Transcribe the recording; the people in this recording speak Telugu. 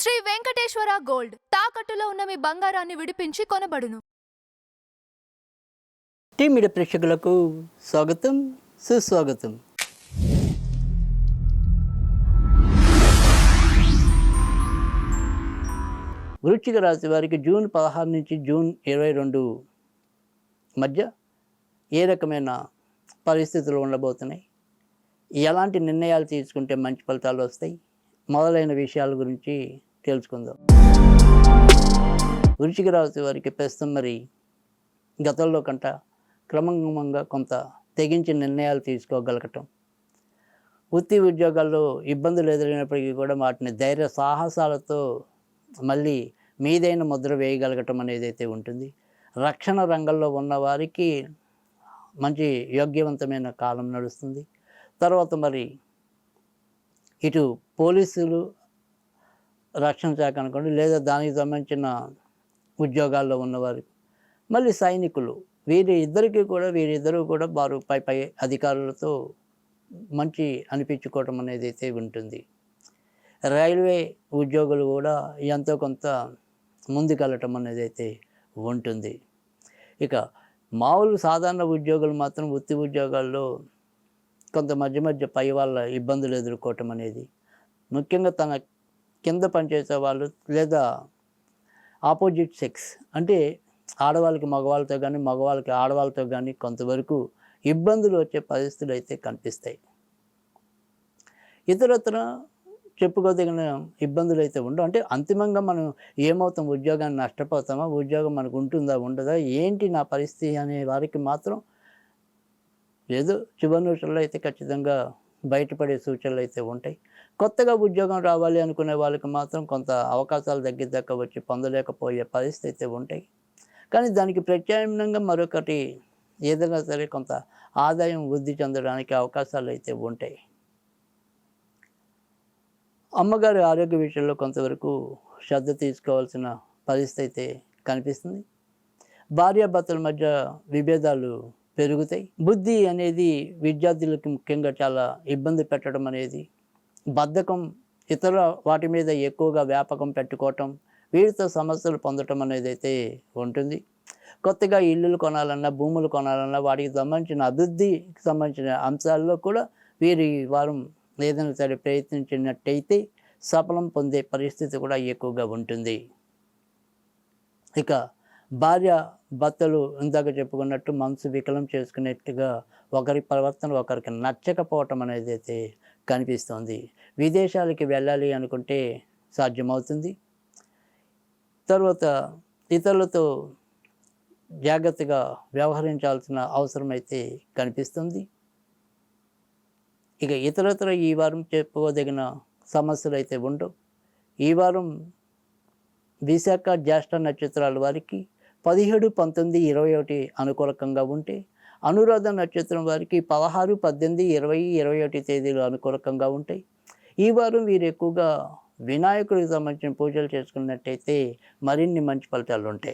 శ్రీ వెంకటేశ్వర గోల్డ్ తాకట్టులో ఉన్న మీ బంగారాన్ని విడిపించి కొనబడును. టీ మీడియా ప్రేక్షకులకు స్వాగతం, సుస్వాగతం. వృశ్చిక రాశి వారికి జూన్ 16 నుంచి జూన్ 22 మధ్య ఏ రకమైన పరిస్థితులు ఉండబోతున్నాయి, ఎలాంటి నిర్ణయాలు తీసుకుంటే మంచి ఫలితాలు వస్తాయి మొదలైన విషయాల గురించి తెలుసుకుందాం. వృశ్చిక రాశి వారికి ప్రస్తుతం మరి గతంలో కంట క్రమంగా కొంత తెగించి నిర్ణయాలు తీసుకోగలగటం, వృత్తి ఉద్యోగాల్లో ఇబ్బందులు ఎదురైనప్పటికీ కూడా వాటిని ధైర్య సాహసాలతో మళ్ళీ మీదైన ముద్ర వేయగలగటం అనేది అయితే ఉంటుంది. రక్షణ రంగంలో ఉన్న వారికి మంచి యోగ్యవంతమైన కాలం నడుస్తుంది. తర్వాత మరి ఇటు పోలీసులు, రక్షణ శాఖ అనుకోండి, లేదా దానికి సంబంధించిన ఉద్యోగాల్లో ఉన్నవారు, మళ్ళీ సైనికులు, వీరిద్దరూ కూడా వారు పై అధికారులతో మంచి అనిపించుకోవటం అనేది అయితే ఉంటుంది. రైల్వే ఉద్యోగులు కూడా ఎంతో కొంత ముందుకెళ్ళటం అనేది అయితే ఉంటుంది. ఇక మామూలు సాధారణ ఉద్యోగులు మాత్రం వృత్తి ఉద్యోగాల్లో కొంత మధ్య పై వాళ్ళ ఇబ్బందులు ఎదుర్కోవటం అనేది, ముఖ్యంగా తన కింద పనిచేసే వాళ్ళు లేదా ఆపోజిట్ సెక్స్ అంటే ఆడవాళ్ళకి మగవాళ్ళతో కానీ, మగవాళ్ళకి ఆడవాళ్ళతో కానీ కొంతవరకు ఇబ్బందులు వచ్చే పరిస్థితులు అయితే కనిపిస్తాయి. ఇతరత్ర చెప్పుకోదగిన ఇబ్బందులు అయితే ఉండవు. అంటే అంతిమంగా మనం ఏమవుతాం, ఉద్యోగాన్ని నష్టపోతామా, ఉద్యోగం మనకు ఉంటుందా ఉండదా, ఏంటి నా పరిస్థితి అనే వారికి మాత్రం ఏదో చివరి నిమిషంలో అయితే ఖచ్చితంగా బయటపడే సూచనలు అయితే ఉంటాయి. కొత్తగా ఉద్యోగం రావాలి అనుకునే వాళ్ళకి మాత్రం కొంత అవకాశాలు దగ్గర వచ్చి పొందలేకపోయే పరిస్థితి అయితే ఉంటాయి. కానీ దానికి ప్రత్యామ్నాయంగా మరొకటి ఏదైనా సరే కొంత ఆదాయం వృద్ధి చెందడానికి అవకాశాలు అయితే ఉంటాయి. అమ్మగారి ఆరోగ్య విషయంలో కొంతవరకు శ్రద్ధ తీసుకోవాల్సిన పరిస్థితి అయితే కనిపిస్తుంది. భార్యాభర్తల మధ్య విభేదాలు పెరుగుతాయి. బుద్ధి అనేది విద్యార్థులకు ముఖ్యంగా చాలా ఇబ్బంది పెట్టడం అనేది, బద్ధకం, ఇతర వాటి మీద ఎక్కువగా వ్యాపకం పెట్టుకోవటం, వీటితో సమస్యలు పొందటం అనేది అయితే ఉంటుంది. కొత్తగా ఇల్లులు కొనాలన్నా, భూములు కొనాలన్నా వాటికి సంబంధించిన అభివృద్ధికి సంబంధించిన అంశాల్లో కూడా వారు ఏదైనా సరే ప్రయత్నించినట్టయితే సఫలం పొందే పరిస్థితి కూడా ఎక్కువగా ఉంటుంది. ఇక భార్య భర్తలు ఇందాక చెప్పుకున్నట్టు మనసు వికలం చేసుకునేట్టుగా ఒకరి ప్రవర్తన ఒకరికి నచ్చకపోవటం అనేది అయితే కనిపిస్తుంది. విదేశాలకి వెళ్ళాలి అనుకుంటే సాధ్యమవుతుంది. తర్వాత ఇతరులతో జాగ్రత్తగా వ్యవహరించాల్సిన అవసరం అయితే కనిపిస్తుంది. ఇక ఇతరత్ర ఈ వారం చెప్పుకోదగిన సమస్యలు అయితే ఉండవు. ఈ వారం విశాఖ జ్యేష్ఠ నక్షత్రాల వారికి 17, 19, 21 అనుకూలకంగా ఉంటే, అనురాధ నక్షత్రం వారికి 16, 18, 20, 21 తేదీలు అనుకూలకంగా ఉంటాయి. ఈ వారం వీరు ఎక్కువగా వినాయకుడికి సంబంధించిన పూజలు చేసుకున్నట్టయితే మరిన్ని మంచి ఫలితాలు ఉంటాయి.